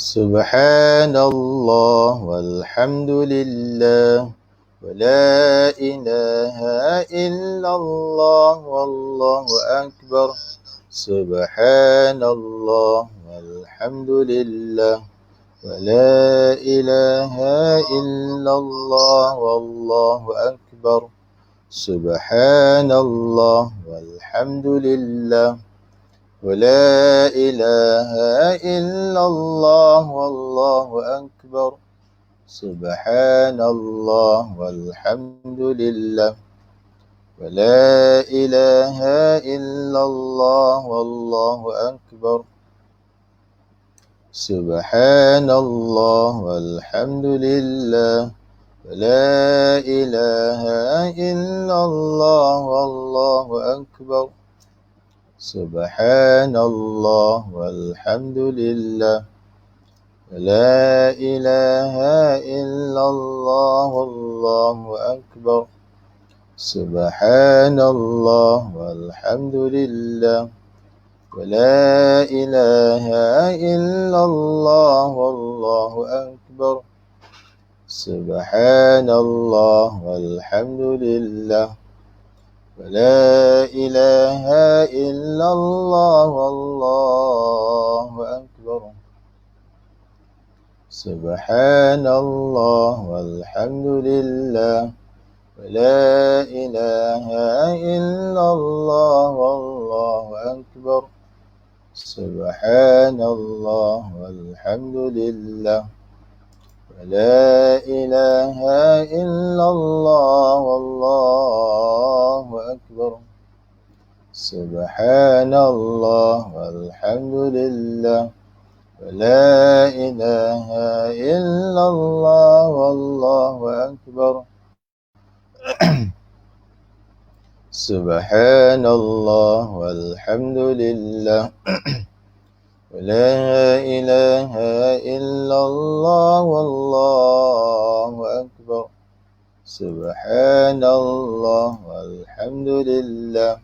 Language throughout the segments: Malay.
Subhanallah walhamdulillah wa la ilaha illallah wallahu akbar. Subhanallah walhamdulillah wa la ilaha illallah wallahu akbar. Subhanallah walhamdulillah wa la ilaha illallah wallahu akbar. Subhanallah walhamdulillah wa la ilaha illallah wallahu akbar. Subhanallah walhamdulillah wa la ilaha illallah wallahu akbar. Subhanallah walhamdulillah wa la ilaha illallah wallahu akbar. Subhanallah walhamdulillah wa la ilaha illallah wallahu akbar. Subhanallah walhamdulillah wa la ilaha illallah wallahu akbar. Subhanallah walhamdulillah wa la ilaha illallah wallahu akbar. Subhanallah walhamdulillah wa la ilaha illallah wallahu akbar. Subhanallah walhamdulillah wa la ilaha illallah wallahu akbar. Subhanallah walhamdulillah wa la ilaha illallah wallahu akbar. Subhanallah walhamdulillah wa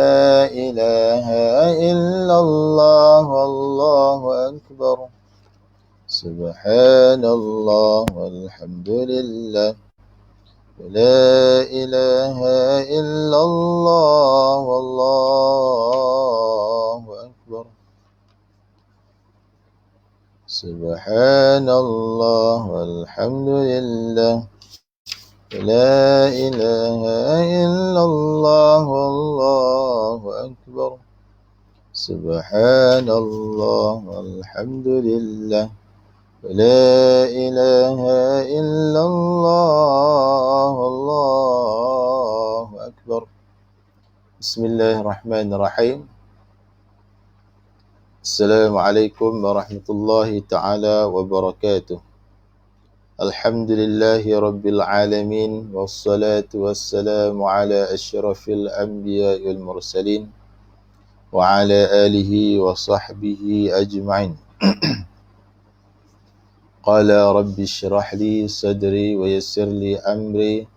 la ilaha illallah wallahu akbar. Subhanallah walhamdulillah wa la ilaha illallah wallahu akbar. Subhanallah walhamdulillah wa la ilaha illallah wallahu akbar. Subhanallah walhamdulillah wa la ilaha illallah wallahu akbar. Bismillahirrahmanirrahim. Assalamualaikum warahmatullahi ta'ala wabarakatuh. Alhamdulillahi rabbil alamin. Wassalatu wassalamu ala asyrafil anbiya wal mursalin wa ala alihi wa sahbihi ajma'in. Qala rabbi syrah li sadri wa yassir li amri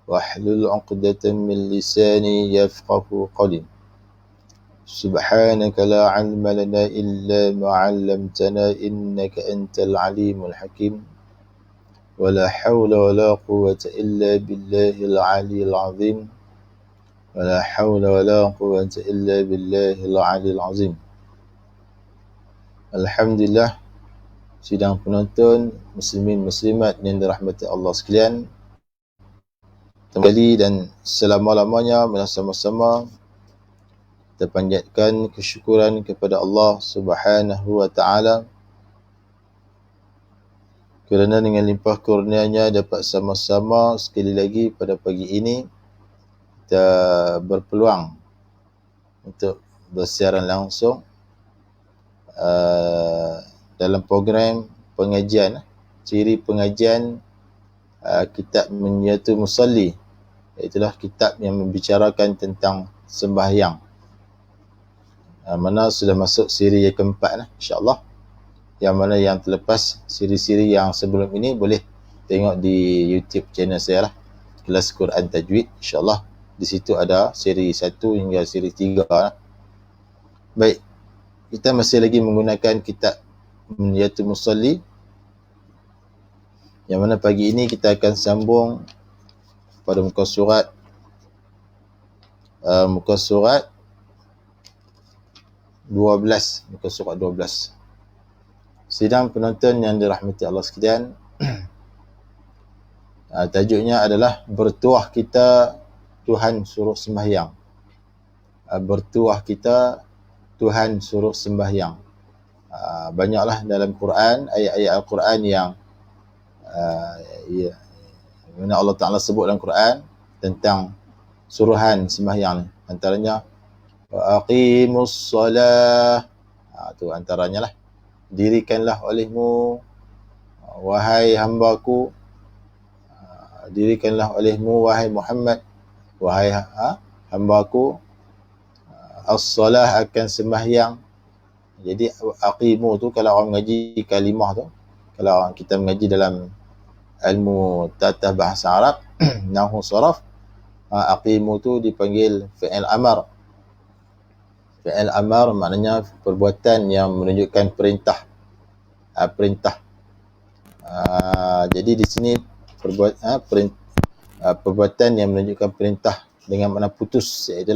wahlul 'uqdatam min lisani yafqahu qawli. Subhanaka la 'ilma lana illa ma 'allamtana innaka antal alimul hakim. Wa la hawla wa la quwwata illa billahil 'aliyyil 'azim. Wa la hawla wa la quwwata illa billahil 'aliyyil 'azim. Alhamdulillah, sidang penonton muslimin muslimat yang dirahmati Allah sekalian, kembali dan selama-lamanya bersama-sama kita panjatkan kesyukuran kepada Allah Subhanahu wa ta'ala kerana dengan limpah kurnianya dapat sama-sama sekali lagi pada pagi ini kita berpeluang untuk bersiaran langsung dalam program pengajian, ciri pengajian kitab Minyatul Musalli, iaitulah kitab yang membicarakan tentang sembahyang, mana sudah masuk siri yang keempat insya-Allah. Yang mana yang terlepas siri-siri yang sebelum ini boleh tengok di YouTube channel saya lah, Kelas Quran Tajwid, insya-Allah. Di situ ada siri 1 hingga siri 3 lah. Baik, kita masih lagi menggunakan kitab niyatul musalli, yang mana pagi ini kita akan sambung pada muka surat muka surat 12. Muka surat 12. Sidang penonton yang dirahmati Allah sekalian, tajuknya adalah bertuah kita Tuhan suruh sembahyang. Bertuah kita Tuhan suruh sembahyang. Banyaklah dalam Quran ayat-ayat Al-Quran yang mana Allah Ta'ala sebut dalam Quran tentang suruhan sembahyang ni. Antaranya wa aqimus solah, tu antaranya lah, dirikanlah olehmu wahai hambaku, dirikanlah olehmu wahai Muhammad, wahai hambaku, as-salah akan sembahyang. Jadi aqimu tu kalau orang mengaji kalimah tu, kalau kita mengaji dalam ilmu tata bahasa Arab nahwu saraf, aqimu tu dipanggil fi'il amar. Fi'il amar maknanya perbuatan yang menunjukkan perintah. Jadi di sini perbuatan yang menunjukkan perintah dengan makna putus, iaitu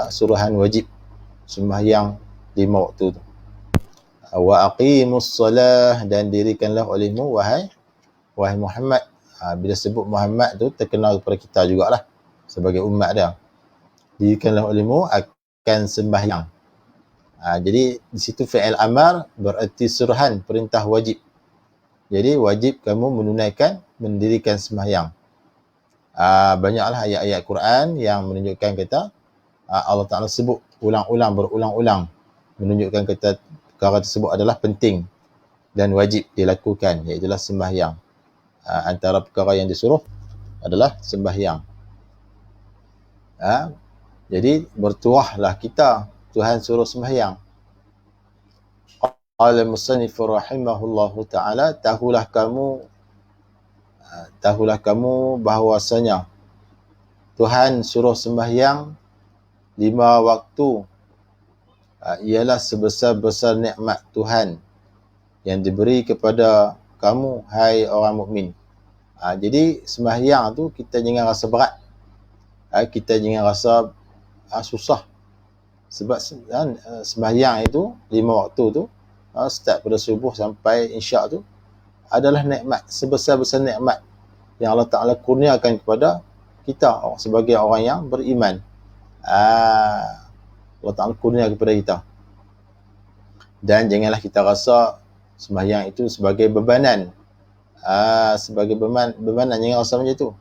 suruhan wajib sembahyang 5 waktu tu. Wa aqimus solah, dan dirikanlah olehmu wahai Muhammad. Bila sebut Muhammad tu terkenal kepada kita jugalah sebagai umat dia. Dirikanlah olehmu akan sembahyang. Jadi di situ fi'il amar bererti suruhan, perintah wajib. Jadi wajib kamu mendirikan sembahyang. Banyaklah ayat-ayat Quran yang menunjukkan kata Allah Ta'ala sebut berulang-ulang menunjukkan kata perkara tersebut adalah penting dan wajib dilakukan, iaitu sembahyang. Antara perkara yang disuruh adalah sembahyang. Jadi bertuahlah kita Tuhan suruh sembahyang. Qala musannif rahimahullahu ta'ala, tahulah kamu bahawasanya Tuhan suruh sembahyang 5 waktu, ialah sebesar-besar nikmat Tuhan yang diberi kepada kamu, hai orang mukmin. Jadi sembahyang tu kita jangan rasa berat, kita jangan rasa susah. Sebab sembahyang itu 5 waktu tu, start pada subuh sampai isyak tu adalah nikmat, sebesar-besar nikmat yang Allah Ta'ala kurniakan kepada kita sebagai orang yang beriman. Allah Ta'ala kurnia kepada kita. Dan janganlah kita rasa sembahyang itu sebagai bebanan. Sebagai bebanan, jangan rasa macam tu.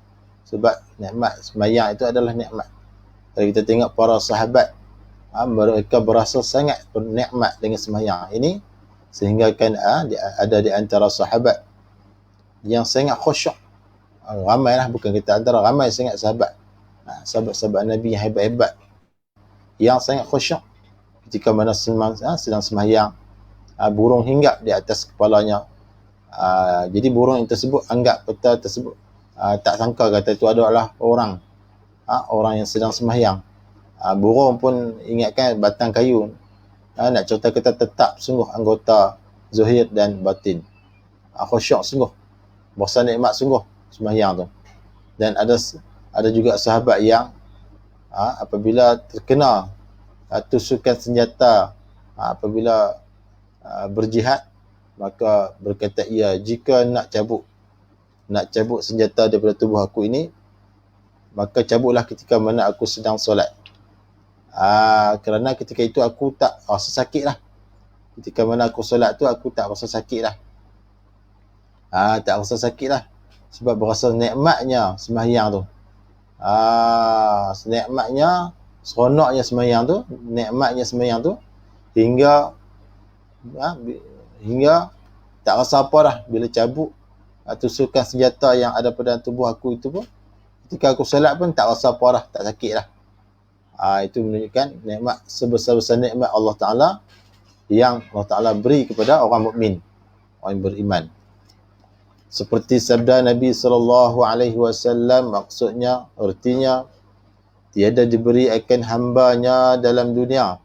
Sebab nikmat sembahyang itu adalah nikmat. Kalau kita tengok para sahabat, mereka berasa sangat bernikmat dengan sembahyang ini, sehingga kan ada di antara sahabat yang sangat khusyuk. Ramailah, bukan kita antara, ramai sangat sahabat. Sahabat-sahabat Nabi yang hebat-hebat, yang sangat khusyuk ketika mana sedang sembahyang. Burung hinggap di atas kepalanya. Jadi burung yang tersebut anggap peta tersebut, tak sangka kata itu adalah orang yang sedang sembahyang. Burung pun ingatkan batang kayu. Nak cerita kita tetap sungguh anggota zahir dan batin. Khusyuk sungguh, berasa nikmat sungguh sembahyang tu. Dan ada juga sahabat yang apabila terkena tusukan senjata, apabila berjihad, maka berkata ia, jika nak cabut senjata daripada tubuh aku ini, maka cabutlah ketika mana aku sedang solat. Kerana ketika itu aku tak rasa sakit lah. Ketika mana aku solat tu aku tak rasa sakit lah. Tak rasa sakit lah. Sebab berasa nikmatnya sembahyang tu. Nikmatnya, seronoknya sembahyang tu, nikmatnya sembahyang tu, hingga tak rasa apa dah bila cabut tusukan senjata yang ada pada tubuh aku itu pun. Ketika aku solat pun tak rasa apa dah, tak sakit dah. Itu menunjukkan nikmat, sebesar-besar nikmat Allah Ta'ala yang Allah Ta'ala beri kepada orang mukmin, orang yang beriman. Seperti sabda Nabi SAW, maksudnya, artinya, tiada diberi akan hambanya dalam dunia.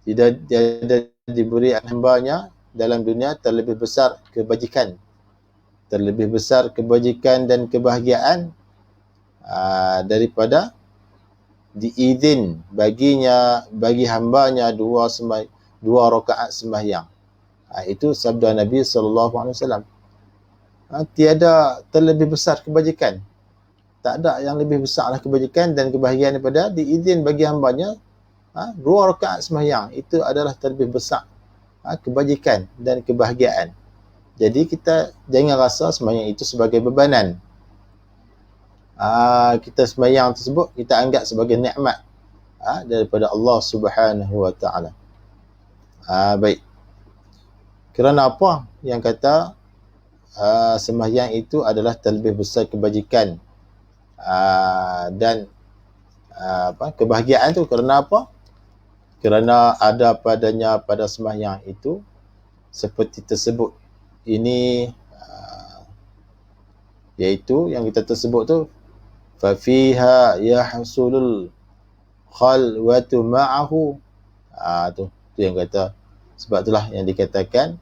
Tiada diberi akan hambanya dalam dunia terlebih besar kebajikan. Terlebih besar kebajikan dan kebahagiaan daripada diizin baginya, bagi hambanya dua rakaat sembahyang. Itu sabda Nabi SAW. Tiada terlebih besar kebajikan. Tak ada yang lebih besarlah kebajikan dan kebahagiaan daripada diizin bagi hambanya dua rakaat sembahyang. Itu adalah terlebih besar kebajikan dan kebahagiaan. Jadi kita jangan rasa sembahyang itu sebagai bebanan. Kita sembahyang tersebut kita anggap sebagai nikmat daripada Allah Subhanahu wa taala. Baik. Kerana apa yang kata sembahyang itu adalah terlebih besar kebajikan dan kebahagiaan tu kerana apa? Kerana ada padanya pada sembahyang itu seperti tersebut. Ini iaitu yang kita tersebut tu fa fiha yahsulul khalwatu ma'ahu. Tu yang kata, sebab itulah yang dikatakan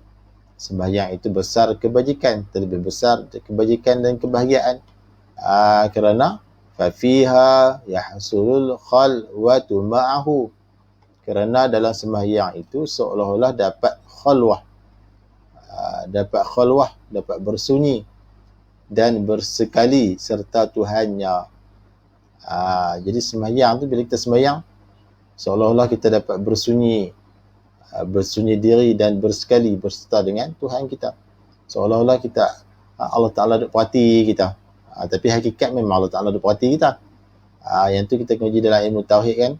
sembahyang itu besar kebajikan, terlebih besar kebajikan dan kebahagiaan. Kerana fa fiha yahsulul khalwatu ma'ahu, kerana dalam sembahyang itu seolah-olah dapat khalwah, dapat bersunyi dan bersekali serta Tuhannya. Jadi sembahyang tu, bila kita sembahyang, seolah-olah kita dapat bersunyi diri dan bersekali berserta dengan Tuhan kita. Seolah-olah kita Allah Ta'ala duk perhati kita. Tapi hakikat memang Allah Ta'ala duk perhati kita. Yang tu kita kaji dalam ilmu tauhid kan.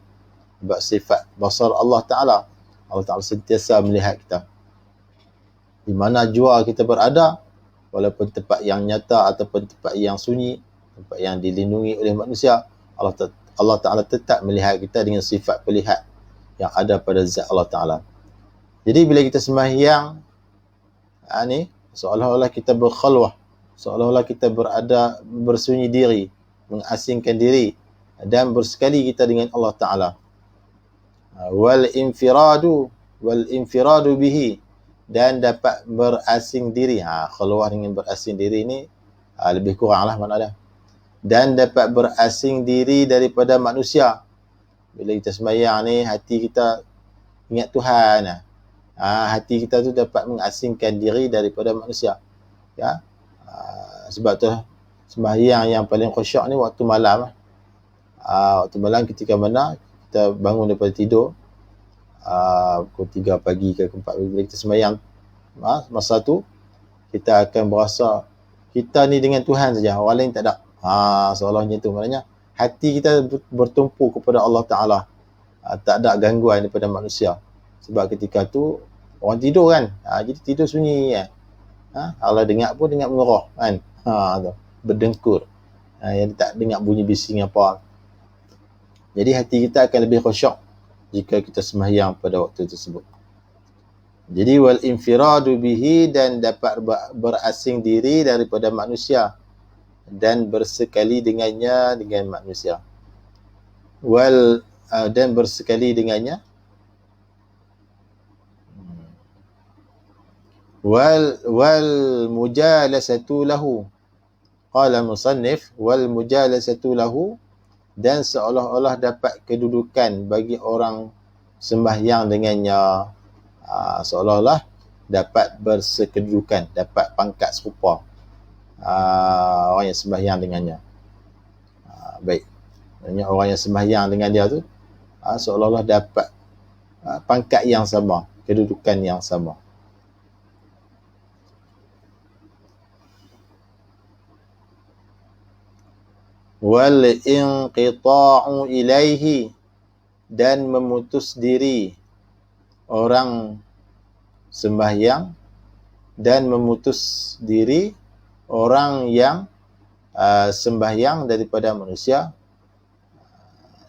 Sebab sifat basar Allah Ta'ala. Allah Ta'ala sentiasa melihat kita. Di mana jua kita berada, walaupun tempat yang nyata ataupun tempat yang sunyi, tempat yang dilindungi oleh manusia, Allah Ta'ala tetap melihat kita dengan sifat pelihat yang ada pada zat Allah Ta'ala. Jadi bila kita sembahyang ni, seolah-olah kita berkhalwah, seolah-olah kita berada bersunyi diri, mengasingkan diri dan bersekali kita dengan Allah Ta'ala. Wal infiradu bihi, dan dapat berasing diri. Khalwah dengan berasing diri ni lebih kurang lah makna dia. Dan dapat berasing diri daripada manusia. Bila kita sembahyang ni, hati kita ingat Tuhan. Hati kita tu dapat mengasingkan diri daripada manusia. Ya. Sebab tu sembahyang yang paling khusyuk ni waktu malam. Waktu malam ketika mana kita bangun daripada tidur, pukul 3 pagi ke 4 pagi, bila kita sembahyang, masa tu kita akan berasa kita ni dengan Tuhan saja, orang lain tak ada. Seolah macam tu. Maknanya hati kita bertumpu kepada Allah Ta'ala. Tak ada gangguan daripada manusia. Sebab ketika tu orang tidur kan. Jadi tidur sunyi kan. Allah dengar pun dengar mengerah kan. Berdengkur. Yang tak dengar bunyi bising apa. Jadi hati kita akan lebih khusyuk jika kita sembahyang pada waktu tersebut. Jadi wal infiradu bihi, dan dapat berasing diri daripada manusia dan bersekali dengannya, dengan manusia. Dan bersekali dengannya. Wal mujalasatu lahu. Qala musannif wal mujalasatu lahu, dan seolah-olah dapat kedudukan bagi orang sembahyang dengannya. Seolah-olah dapat bersekedudukan, dapat pangkat serupa orang yang sembahyang dengannya. Baik. Maksudnya orang yang sembahyang dengan dia tu seolah-olah dapat pangkat yang sama, kedudukan yang sama. Wal inqita'u ilaihi, dan memutus diri orang sembahyang, dan memutus diri orang yang sembahyang daripada manusia,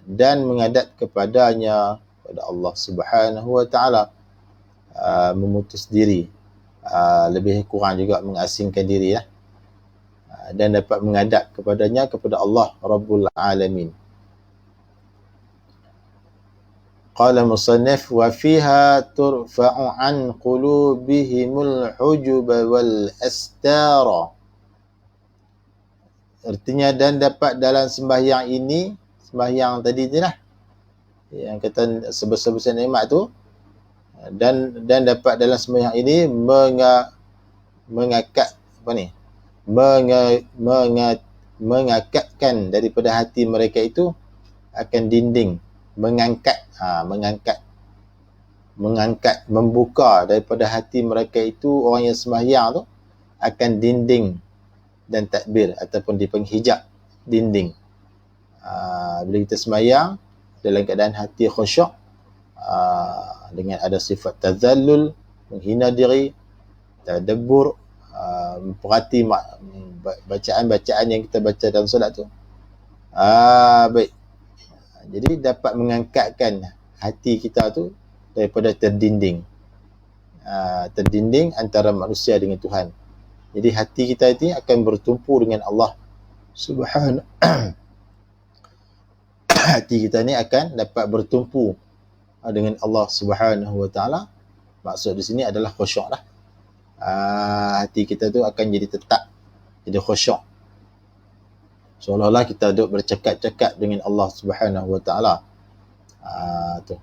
dan menghadap kepadanya, kepada Allah Subhanahu wa Ta'ala. Memutus diri, lebih kurang juga mengasingkan diri ya. Dan dapat menghadap kepadanya, kepada Allah Rabbul Alamin. Qala musannif wa fiha turfa'u an qulubihimul hujuba wal astara. Artinya dan dapat dalam sembahyang ini, sembahyang tadi tu lah, yang kata sebesar-besar nikmat tu, dan dapat dalam sembahyang ini mengangkat apa ni? Mengangkatkan daripada hati mereka itu akan dinding, mengangkat, membuka daripada hati mereka itu, orang yang sembahyang tu akan dinding dan takbir ataupun di penghijab dinding. Bila kita sembahyang dalam keadaan hati khusyuk, dengan ada sifat tazallul, menghina diri, tadabbur, memperhati bacaan-bacaan yang kita baca dalam solat tu. Baik. Jadi dapat mengangkatkan hati kita tu daripada terdinding antara manusia dengan Tuhan. Jadi hati kita ini akan bertumpu dengan Allah Subhanahu. Hati kita ni akan dapat bertumpu dengan Allah Subhanahu wa taala. Maksud di sini adalah khusyuk lah. Hati kita tu akan jadi tetap, jadi khusyuk. Seolah-olah kita duduk bercakap-cakap dengan Allah Subhanahu wa taala. Tu.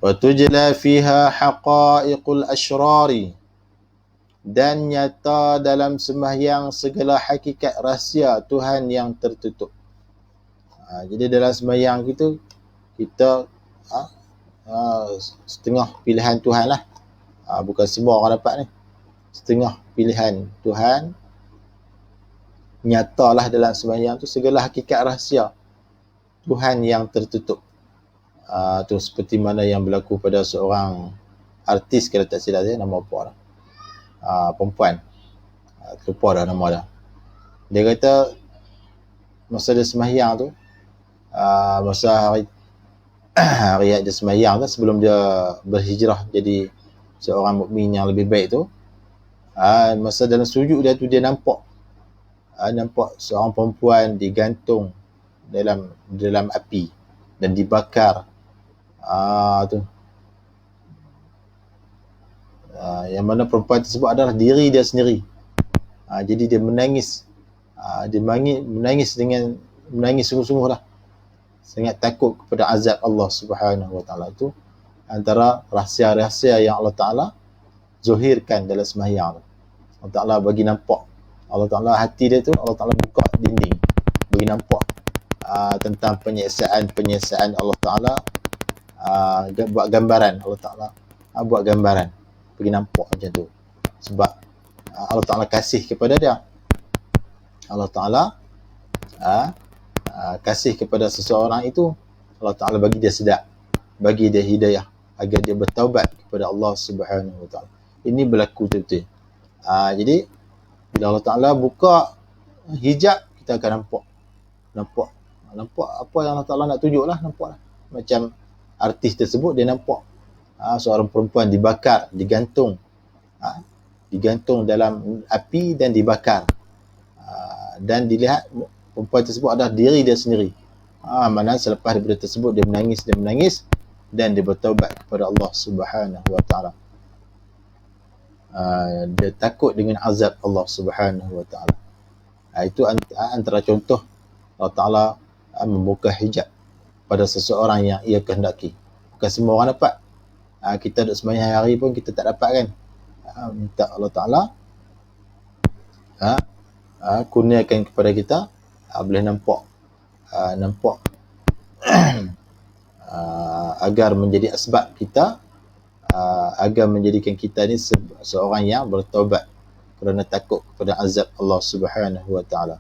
Wa tujla fiha haqa'iqul asyrari. Dan nyata dalam sembahyang segala hakikat rahsia Tuhan yang tertutup. Jadi dalam sembahyang kita setengah pilihan Tuhan lah. Bukan semua orang dapat ni. Setengah pilihan Tuhan. Nyatalah dalam sembahyang tu segala hakikat rahsia Tuhan yang tertutup. Tu seperti mana yang berlaku pada seorang artis, kalau tak silap saya, nama apa lah. Perempuan, lupa dah nama dah. Dia kata masa dia sembahyang tu, masa hari dia sembahyang tu, sebelum dia berhijrah jadi seorang mukmin yang lebih baik tu, masa dalam sujud dia tu, dia nampak seorang perempuan digantung dalam api dan dibakar. Tu yang mana perempuan tersebut adalah diri dia sendiri. Jadi dia menangis. Dia menangis sungguh-sungguh lah. Sangat takut kepada azab Allah Subhanahu wa taala. Itu antara rahsia-rahsia yang Allah Taala zuhirkan dalam sembahyang. Allah Taala bagi nampak. Allah Taala hati dia tu, Allah Taala buka dinding, bagi nampak tentang penyiasaan Allah Taala, buat gambaran Allah Taala, buat gambaran, bagi nampak macam tu. Sebab Allah Taala kasih kepada dia. Allah Taala kasih kepada seseorang itu, Allah Taala bagi dia sedar, bagi dia hidayah agar dia bertaubat kepada Allah Subhanahu wa taala. Ini berlaku betul-betul. Jadi bila Allah Taala buka hijab, kita akan nampak apa yang Allah Taala nak tunjuklah, nampaklah. Macam artis tersebut, dia nampak seorang perempuan dibakar, digantung dalam api dan dibakar. Dan dilihat perempuan tersebut adalah diri dia sendiri. Mana selepas daripada tersebut dia menangis dan dia bertaubat kepada Allah Subhanahu wa taala. Dia takut dengan azab Allah Subhanahu wa taala. Itu antara contoh Allah Taala membuka hijab pada seseorang yang ia kehendaki. Bukan semua orang dapat. Kita duduk sembahyang hari pun kita tak dapat kan. Minta Allah Taala kurniakan kepada kita, boleh nampak agar menjadi asbab kita, agar menjadikan kita ni seorang yang bertaubat kerana takut kepada azab Allah Subhanahu wa taala.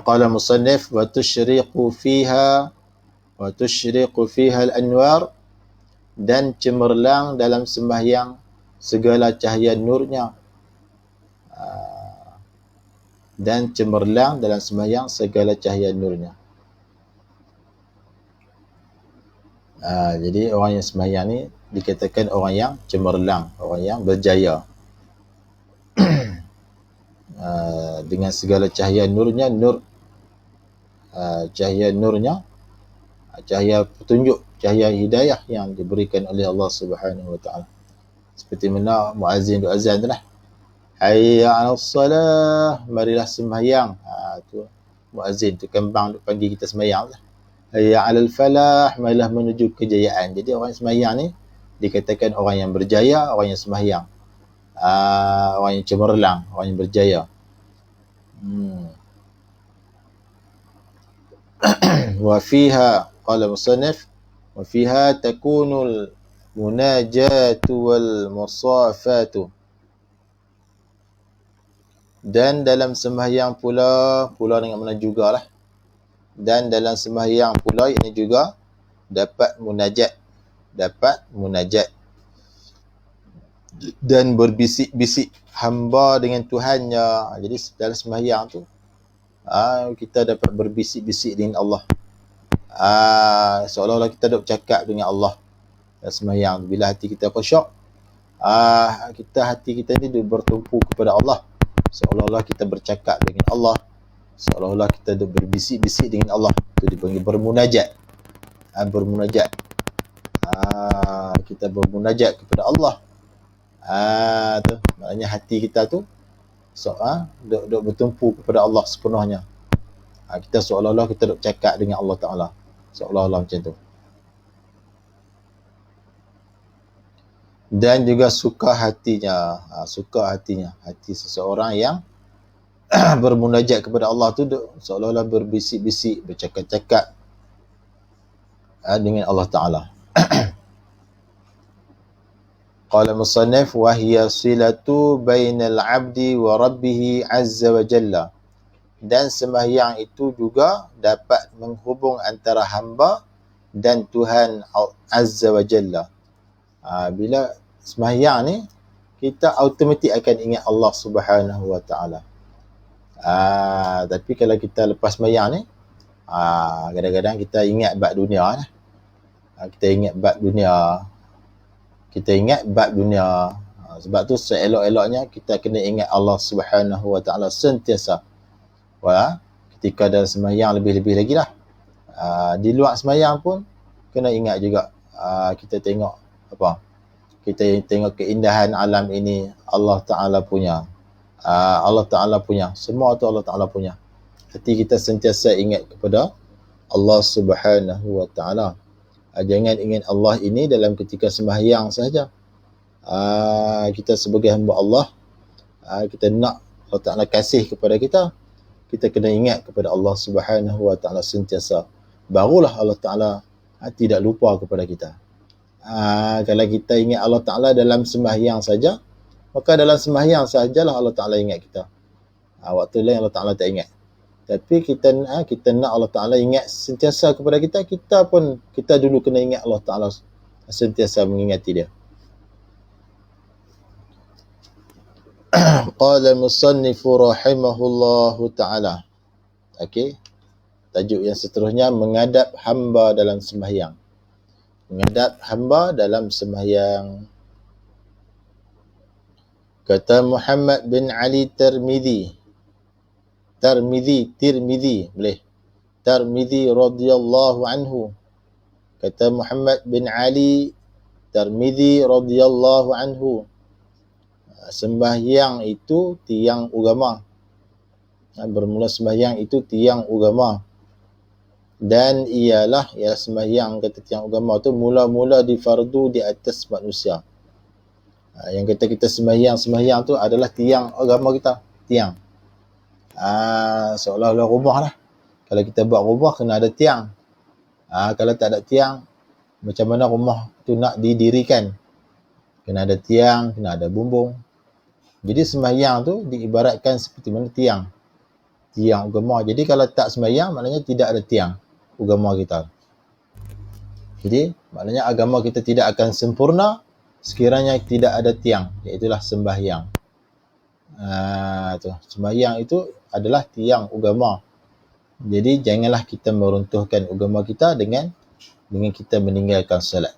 Qala musannif wa tushriqu fiha al-anwar, dan cemerlang dalam sembahyang segala cahaya nurnya. Dan cemerlang dalam sembahyang segala cahaya nurnya. Jadi orang yang sembahyang ni dikatakan orang yang cemerlang, orang yang berjaya. dengan segala cahaya nurnya, cahaya nurnya, cahaya petunjuk, cahaya hidayah yang diberikan oleh Allah Subhanahu wa taala. Seperti mana muazzin tu azan tu lah. Hayya 'alas salah, marilah sembahyang. Tu muazzin tu kembang duk panggil kita sembahyang lah. Hayya 'alal falah, marilah menuju kejayaan. Jadi orang yang sembahyang ni dikatakan orang yang berjaya, orang yang sembahyang. Orang yang cemerlang, orang yang berjaya. Wa fiha qala musannif wa fiha takunul munajatu wal musafatu. Dan dalam sembahyang pula dengan mana jugalah. Dan dalam sembahyang pula ini juga dapat munajat dan berbisik-bisik hamba dengan Tuhannya. Jadi dalam sembahyang tu kita dapat berbisik-bisik dengan Allah. Seolah-olah kita duk cakap dengan Allah dalam sembahyang. Bila hati kita khusyuk, hati kita ni bertumpu kepada Allah. Seolah-olah kita bercakap dengan Allah. Seolah-olah kita berbisik-bisik dengan Allah. Itu dipanggil bermunajat. Bermunajat. Kita bermunajat kepada Allah. Tu maknanya hati kita tu duk bertumpu kepada Allah sepenuhnya. Kita seolah-olah kita duk cakap dengan Allah Ta'ala. Seolah-olah macam tu. Dan juga suka hatinya. Hati seseorang yang bermunajat kepada Allah tu seolah-olah berbisik-bisik, bercakap-cakap dengan Allah Ta'ala. Qala musannif wa hiya silatu bainal 'abdi wa rabbih 'azza wa jalla. Dan sembahyang itu juga dapat menghubung antara hamba dan Tuhan Azza wa Jalla. Bila sembahyang ni, kita automatik akan ingat Allah Subhanahu wa taala. Tapi kalau kita lepas sembahyang ni, kadang-kadang kita ingat bab dunia lah. Kita ingat bab dunia. Sebab tu seelok-eloknya kita kena ingat Allah Subhanahu wa taala sentiasa. Ketika dalam sembahyang lebih-lebih lagi lah. Di luar sembahyang pun kena ingat juga. Kita tengok kita tengok keindahan alam ini Allah Ta'ala punya. Semua tu Allah Ta'ala punya. Hati kita sentiasa ingat kepada Allah Subhanahu wa ta'ala. Jangan ingat Allah ini dalam ketika sembahyang sahaja. Kita sebagai hamba Allah, kita nak Allah Ta'ala kasih kepada kita, kita kena ingat kepada Allah Subhanahu wa ta'ala sentiasa. Barulah Allah Ta'ala tidak lupa kepada kita. Kalau kita ingat Allah Ta'ala dalam sembahyang saja, maka dalam sembahyang sahajalah Allah Ta'ala ingat kita. Waktu lain Allah Ta'ala tak ingat. Tapi kita nak Allah Ta'ala ingat sentiasa kepada kita, kita dulu kena ingat Allah Ta'ala sentiasa mengingati dia. Qala al-musannifu rahimahullahu ta'ala. Okey. Tajuk yang seterusnya, menghadap hamba dalam sembahyang. Menghadap hamba dalam sembahyang. Kata Muhammad bin Ali Tirmidzi boleh. Tirmidzi radhiyallahu anhu. Kata Muhammad bin Ali Tirmidzi radhiyallahu anhu. Sembahyang itu tiang agama. Bermula sembahyang itu tiang agama. Dan ialah sembahyang kata tiang agama tu mula-mula difardu di atas manusia. Yang kata kita sembahyang tu adalah tiang agama kita. Tiang. Seolah-olah rumah lah. Kalau kita buat rumah kena ada tiang. Kalau tak ada tiang, macam mana rumah tu nak didirikan? Kena ada tiang, kena ada bumbung. Jadi sembahyang tu diibaratkan seperti mana tiang agama. Jadi kalau tak sembahyang, maknanya tidak ada tiang agama kita. Jadi maknanya agama kita tidak akan sempurna sekiranya tidak ada tiang, iaitulah sembahyang. Sembahyang itu adalah tiang agama. Jadi janganlah kita meruntuhkan agama kita dengan kita meninggalkan solat.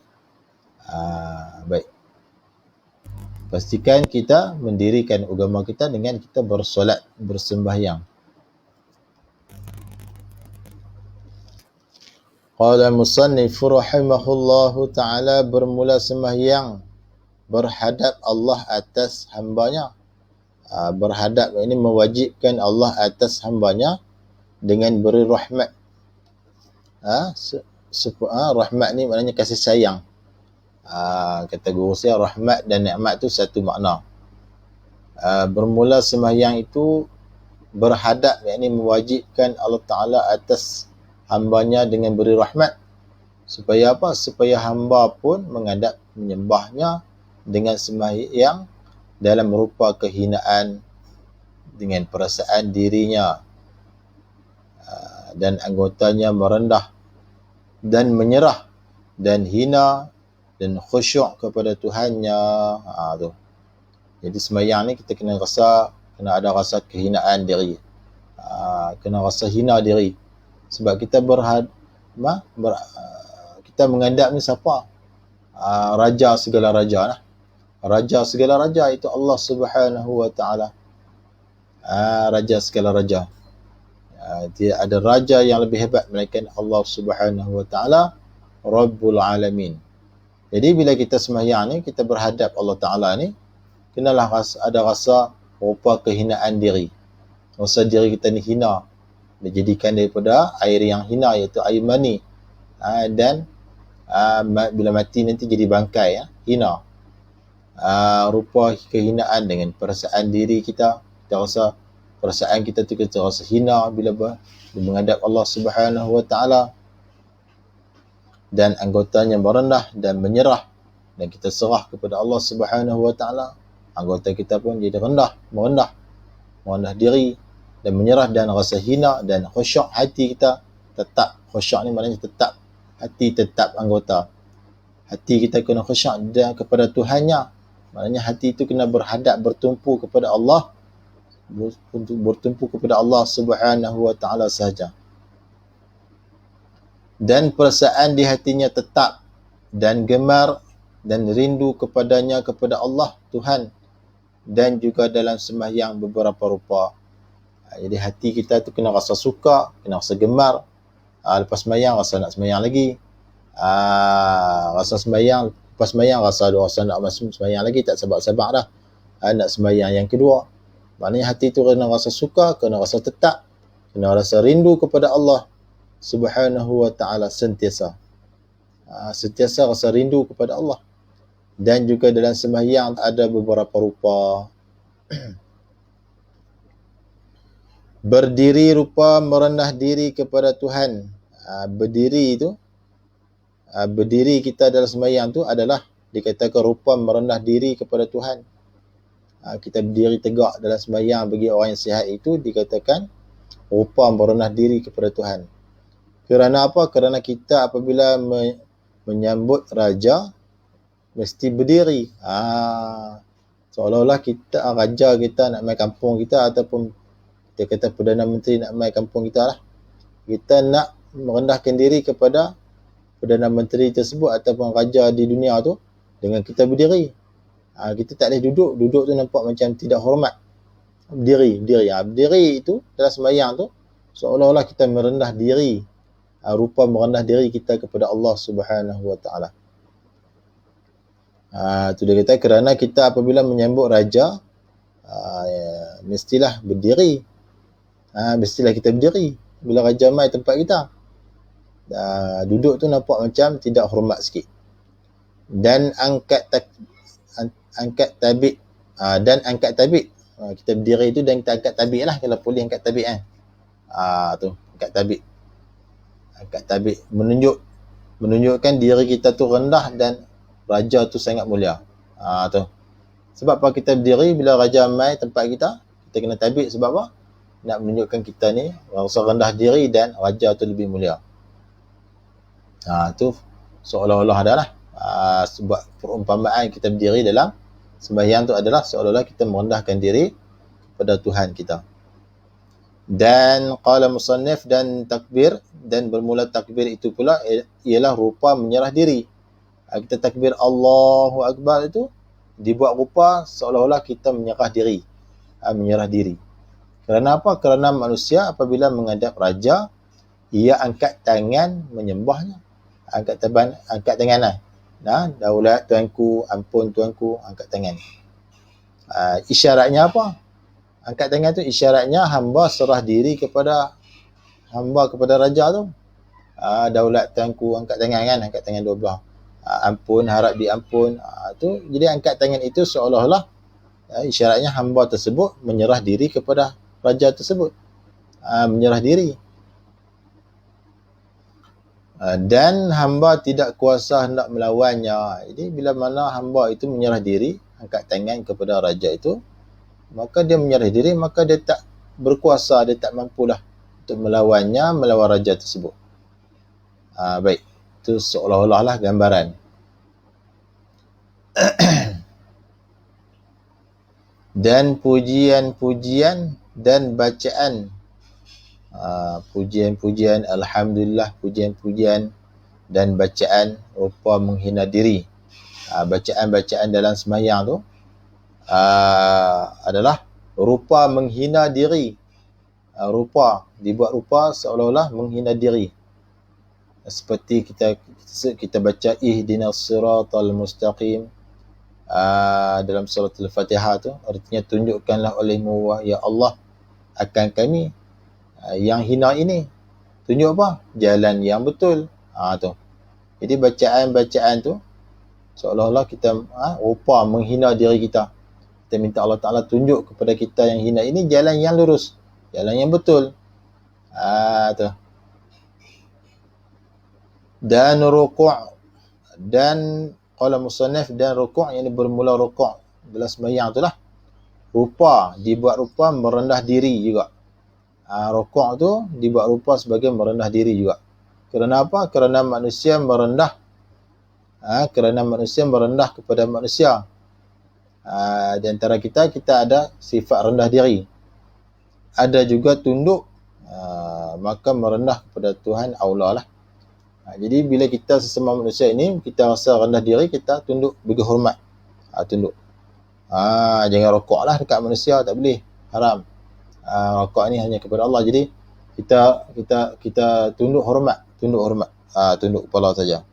Baik. Pastikan kita mendirikan agama kita dengan kita bersolat, bersembahyang. Qala musannif rahimahullahu ta'ala, bermula sembahyang berhadap Allah atas hambanya. Berhadap ini mewajibkan Allah atas hambanya dengan beri rahmat. Rahmat ni maknanya kasih sayang. Kata guru saya, rahmat dan nikmat tu satu makna. Bermula sembahyang itu berhadap, yakni mewajibkan Allah Ta'ala atas hambanya dengan beri rahmat. Supaya apa? Supaya hamba pun menghadap menyembahnya dengan sembahyang dalam rupa kehinaan, dengan perasaan dirinya dan anggotanya merendah dan menyerah dan hina dan khusyuk kepada Tuhannya. Tu. Jadi sembahyang ni kita kena ada rasa kehinaan diri. Kena rasa hina diri. Sebab kita kita menghadap ni siapa? Raja segala raja lah. Raja segala raja itu Allah Subhanahu wa ta'ala. Raja segala raja. Tidak ada raja yang lebih hebat melainkan Allah Subhanahu wa ta'ala, Rabbul Alamin. Jadi bila kita sembahyang ni, kita berhadap Allah Ta'ala ni, kenalah ada rasa rupa kehinaan diri. Rasa diri kita ni hina. Dijadikan daripada air yang hina, iaitu air mani. Dan bila mati nanti jadi bangkai, hina. Rupa kehinaan dengan perasaan diri kita. Kita rasa perasaan kita tu, kita rasa hina bila menghadap Allah Subhanahu wa ta'ala. Dan anggotanya merendah dan menyerah, dan kita serah kepada Allah Subhanahu wa ta'ala. Anggota kita pun jadi merendah diri dan menyerah dan rasa hina, dan khusyuk hati kita tetap. Khusyuk ni maknanya tetap, hati tetap anggota. Hati kita kena khusyuk dan kepada Tuhannya. Maknanya hati itu kena bertumpu kepada Allah, bertumpu kepada Allah Subhanahu wa ta'ala sahaja. Dan perasaan di hatinya tetap dan gemar dan rindu kepadanya, kepada Allah Tuhan, dan juga dalam sembahyang beberapa rupa. Jadi hati kita tu kena rasa suka, kena rasa gemar. Lepas sembahyang rasa nak sembahyang lagi. Rasa sembahyang, lepas sembahyang rasa nak sembahyang lagi, tak sabar-sabar dah nak sembahyang yang kedua. Maknanya hati tu kena rasa suka, kena rasa tetap, kena rasa rindu kepada Allah Subhanahu wa ta'ala sentiasa. Sentiasa rasa rindu kepada Allah. Dan juga dalam sembahyang ada beberapa rupa. Berdiri rupa merendah diri kepada Tuhan. Berdiri kita dalam sembahyang tu adalah dikatakan rupa merendah diri kepada Tuhan. Kita berdiri tegak dalam sembahyang bagi orang yang sihat itu dikatakan rupa merendah diri kepada Tuhan. Kerana apa? Kerana kita apabila menyambut raja mesti berdiri. Seolah-olah kita raja kita nak mai kampung kita, ataupun kita kata Perdana Menteri nak mai kampung kita lah. Kita nak merendahkan diri kepada Perdana Menteri tersebut ataupun raja di dunia tu dengan kita berdiri. Kita tak boleh duduk. Duduk tu nampak macam tidak hormat. Berdiri. Berdiri itu dalam sembahyang tu seolah-olah kita merendah diri. Rupa merendah diri kita kepada Allah Subhanahu wa ta'ala. Itu dia kata kerana kita apabila menyambut raja mestilah berdiri. Mestilah kita berdiri bila raja mai tempat kita. Duduk tu nampak macam tidak hormat sikit. Dan angkat tabik. Kita berdiri tu dan kita angkat tabik lah. Kalau boleh angkat tabik tu angkat tabik. Angkat tabik menunjukkan diri kita tu rendah dan raja tu sangat mulia. Tu. Sebab apa kita berdiri bila raja mai tempat kita kena tabik. Sebab apa? Nak menunjukkan kita ni rasa rendah diri dan raja tu lebih mulia. Tu seolah-olah adalah sebab perumpamaan kita berdiri dalam sembahyang tu adalah seolah-olah kita merendahkan diri kepada Tuhan kita. Dan qala musannif, dan takbir, dan bermula takbir itu pula ialah rupa menyerah diri. Kita takbir Allahu Akbar itu dibuat rupa seolah-olah kita menyerah diri. Menyerah diri. Kerana apa? Kerana manusia apabila menghadap raja, ia angkat tangan menyembahnya. Angkat tangan lah. Daulat tuanku, ampun tuanku, angkat tangan. Isyaratnya apa? Angkat tangan tu isyaratnya hamba serah diri kepada raja tu. Daulat tuanku, angkat tangan kan, angkat tangan dua belah. Ampun, harap diampun. Tu jadi angkat tangan itu seolah-olah isyaratnya hamba tersebut menyerah diri kepada raja tersebut. Menyerah diri. Dan hamba tidak kuasa hendak melawannya. Jadi bila mana hamba itu menyerah diri, angkat tangan kepada raja itu, maka dia menyerah diri, maka dia tak berkuasa, dia tak mampulah untuk melawan raja tersebut. Baik, itu seolah-olah lah gambaran. Dan pujian-pujian dan bacaan, pujian-pujian, alhamdulillah, pujian-pujian dan bacaan rupa menghina diri. Bacaan-bacaan dalam sembahyang tu adalah rupa menghina diri. Dibuat rupa seolah-olah menghina diri. Seperti kita baca ihdinas siratal mustaqim dalam surah Al-Fatihah tu, artinya tunjukkanlah olehmu ya Allah akan kami yang hina ini. Tunjuk apa? Jalan yang betul. Tu. Jadi bacaan-bacaan tu seolah-olah kita rupa menghina diri kita. Kita minta Allah Ta'ala tunjuk kepada kita yang hina ini jalan yang lurus, jalan yang betul. Tu. Dan rukuk, dan qala musannaf, dan rukuk yang bermula rukuk dalam sembahyang tu lah. Dibuat rupa merendah diri juga. Rukuk tu dibuat rupa sebagai merendah diri juga. Kerana apa? Kerana manusia merendah. Kerana manusia merendah kepada manusia. Di antara kita ada sifat rendah diri. Ada juga tunduk. Maka merendah kepada Tuhan aula lah. Jadi bila kita sesama manusia ini, kita rasa rendah diri, kita tunduk, bagi hormat. Tunduk. Jangan rokok lah dekat manusia, tak boleh. Haram. Rokok ni hanya kepada Allah. Jadi kita tunduk hormat. Tunduk kepala saja.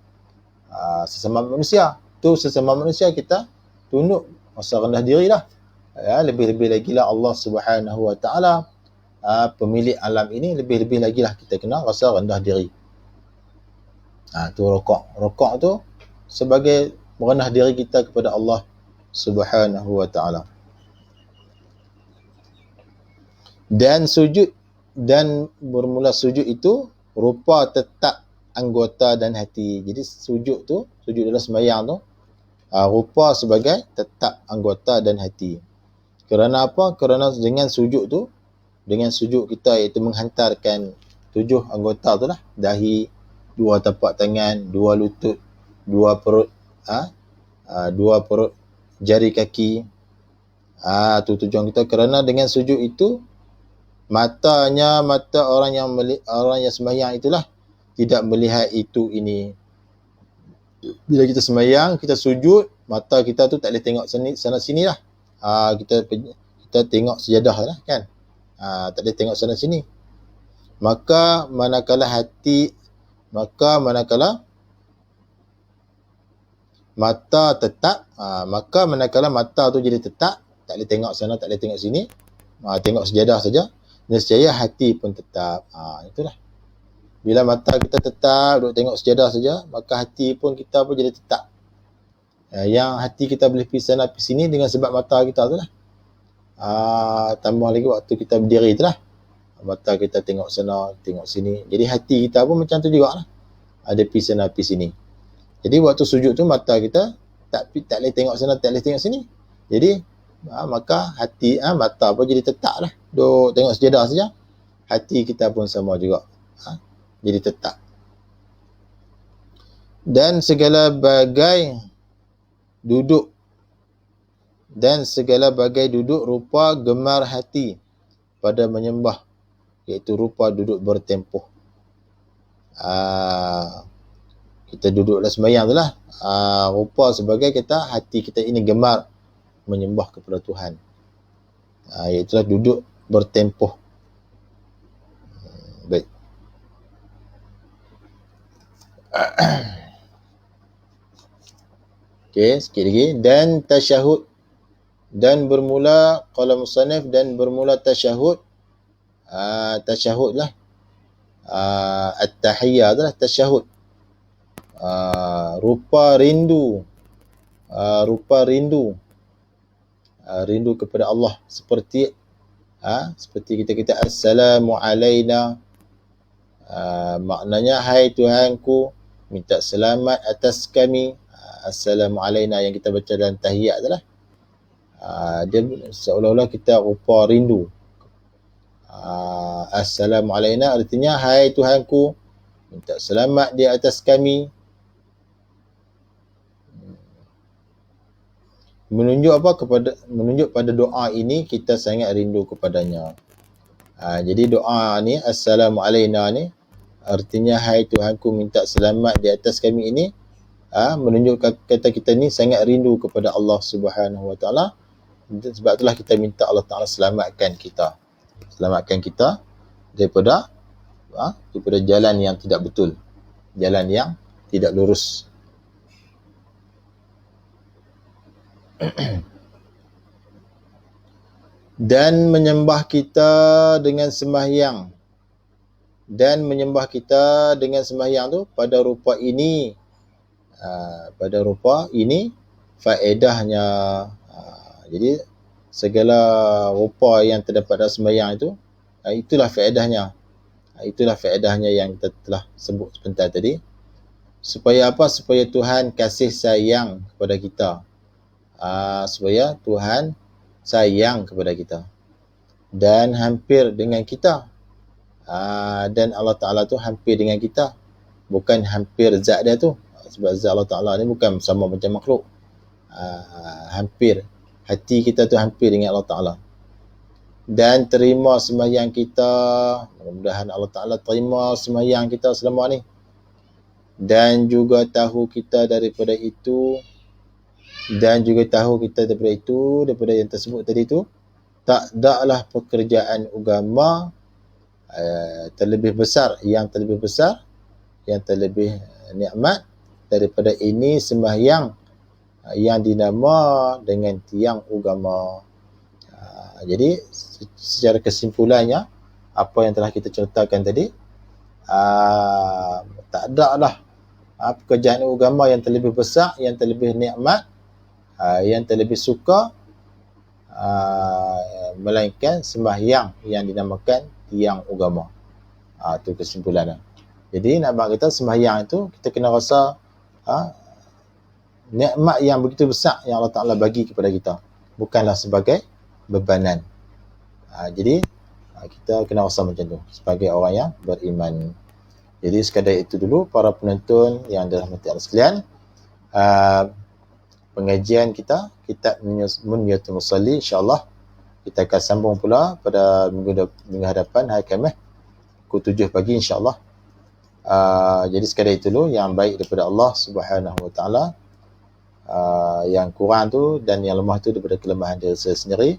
Sesama manusia. Tu sesama manusia kita tunduk. Rasa rendah diri lah. Lebih-lebih lagi lah Allah Subhanahu Wa Ta'ala, pemilik alam ini, lebih-lebih lagi lah kita kena rasa rendah diri. Tu rokok. Rokok tu sebagai merendah diri kita kepada Allah Subhanahu Wa Ta'ala. Dan sujud, dan bermula sujud itu rupa tetap anggota dan hati. Jadi sujud dalam sembahyang tu rupa sebagai tetap anggota dan hati. Kerana apa? Kerana dengan sujud kita iaitu menghantarkan 7 anggota tu lah. Dahi, 2 tapak tangan, 2 lutut, 2 perut, 2 perut, jari kaki. Tu tujuan kita. Kerana dengan sujud itu, mata orang yang sembahyang itulah tidak melihat itu ini. Bila kita sembahyang, kita sujud, mata kita tu tak boleh tengok sana sini lah. Kita tengok sejadah lah kan. Tak boleh tengok sana sini. Maka manakala mata tetap, maka manakala mata tu jadi tetap, tak boleh tengok sana, tak boleh tengok sini, tengok sejadah saja, nescaya hati pun tetap. Itulah. Bila mata kita tetap duk tengok sejadah saja, maka hati pun kita pun jadi tetap. Yang hati kita boleh pergi sana pergi sini dengan sebab mata kita tu lah. Tambah lagi waktu kita berdiri tu lah, mata kita tengok sana, tengok sini. Jadi hati kita pun macam tu juga lah. Ada pergi sana, pergi sini. Jadi waktu sujud tu mata kita tak boleh tengok sana, tak boleh tengok sini. Jadi maka hati, mata pun jadi tetap lah. Duk tengok sejadah saja. Hati kita pun sama juga. Jadi tetap. Dan segala bagai duduk rupa gemar hati pada menyembah, iaitu rupa duduk bertempuh. Kita duduk dalam sembahyang tu lah. Rupa sebagai hati kita ini gemar menyembah kepada Tuhan. Iaitulah duduk bertempoh. Baik. Okey, sikit lagi. Dan tasyahud, dan bermula, qala musannif, dan bermula tasyahud. Tasyahud lah. At-tahiyyah adalah tasyahud. Rupa rindu. Rindu kepada Allah. Seperti kita assalamu alaina. Maknanya, hai Tuhanku, minta selamat atas kami. Assalamu alaina yang kita baca dalam tahiyat adalah dia seolah-olah kita rupa rindu. Assalamu alaina artinya, hai Tuhanku, minta selamat di atas kami. Menunjuk pada doa ini kita sangat rindu kepadanya. Jadi doa ni, assalamu alaina ni, artinya hai Tuhanku, minta selamat di atas kami ini, menunjukkan kata kita ni sangat rindu kepada Allah Subhanahu Wa Taala. Sebab itulah kita minta Allah Taala selamatkan kita daripada jalan yang tidak betul, jalan yang tidak lurus. Dan menyembah kita dengan sembahyang. Dan menyembah kita dengan sembahyang tu pada rupa ini. Faedahnya. Jadi segala rupa yang terdapat dalam sembahyang itu, itulah faedahnya. Itulah faedahnya yang kita telah sebut sebentar tadi. Supaya apa? Supaya Tuhan kasih sayang kepada kita. Supaya Tuhan sayang kepada kita dan hampir dengan kita. Dan Allah Ta'ala tu hampir dengan kita, bukan hampir zat dia tu. Sebab zat Allah Ta'ala ni bukan sama macam makhluk. Hampir, hati kita tu hampir dengan Allah Ta'ala. Dan terima sembahyang kita. Mudah-mudahan Allah Ta'ala terima sembahyang kita selama ni. Dan juga tahu kita daripada itu, daripada yang tersebut tadi tu, tak adalah pekerjaan agama yang terlebih nikmat daripada ini sembahyang yang dinama dengan tiang agama. Jadi secara kesimpulannya, apa yang telah kita ceritakan tadi, tak ada lah pekerjaan agama yang terlebih besar, yang terlebih nikmat, yang terlebih suka, melainkan sembahyang yang dinamakan tiang agama. Itu kesimpulannya. Jadi nak kita sembahyang itu, kita kena rasa nikmat yang begitu besar yang Allah Ta'ala bagi kepada kita, bukanlah sebagai bebanan. Jadi kita kena rasa macam tu sebagai orang yang beriman. Jadi sekadar itu dulu para penonton yang dirahmati Allah sekalian. Pengajian kita, kitab Munyatul Musalli, insya-Allah kita akan sambung pula pada minggu hadapan, hari Khamis pukul 7 pagi insya-Allah. Jadi sekadar itu dulu yang baik daripada Allah Subhanahu Wa Taala. Yang kurang tu dan yang lemah tu daripada kelemahan diri saya sendiri.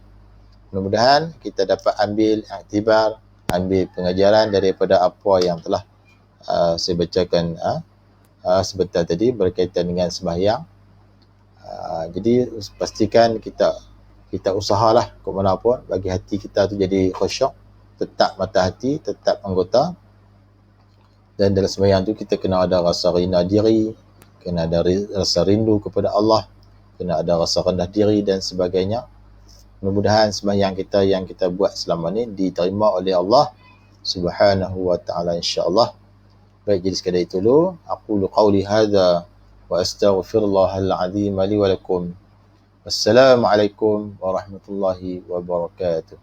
Mudah-mudahan kita dapat ambil iktibar, ambil pengajaran daripada apa yang telah saya bacakan sebentar tadi berkaitan dengan sembahyang. Jadi pastikan kita usahalah ke mana pun bagi hati kita tu jadi khusyuk, tetap mata hati, tetap anggota. Dan dalam sembahyang tu kita kena ada rasa rina diri, kena ada rasa rindu kepada Allah, kena ada rasa rendah diri dan sebagainya. Mudah-mudahan sembahyang kita yang kita buat selama ni diterima oleh Allah Subhanahu Wa Taala insya-Allah. Baik, jadi sekadar itu dulu. Aqulu qawli hadza wa astaghfirullahal azim li wa lakum. Wassalamualaikum warahmatullahi wabarakatuh.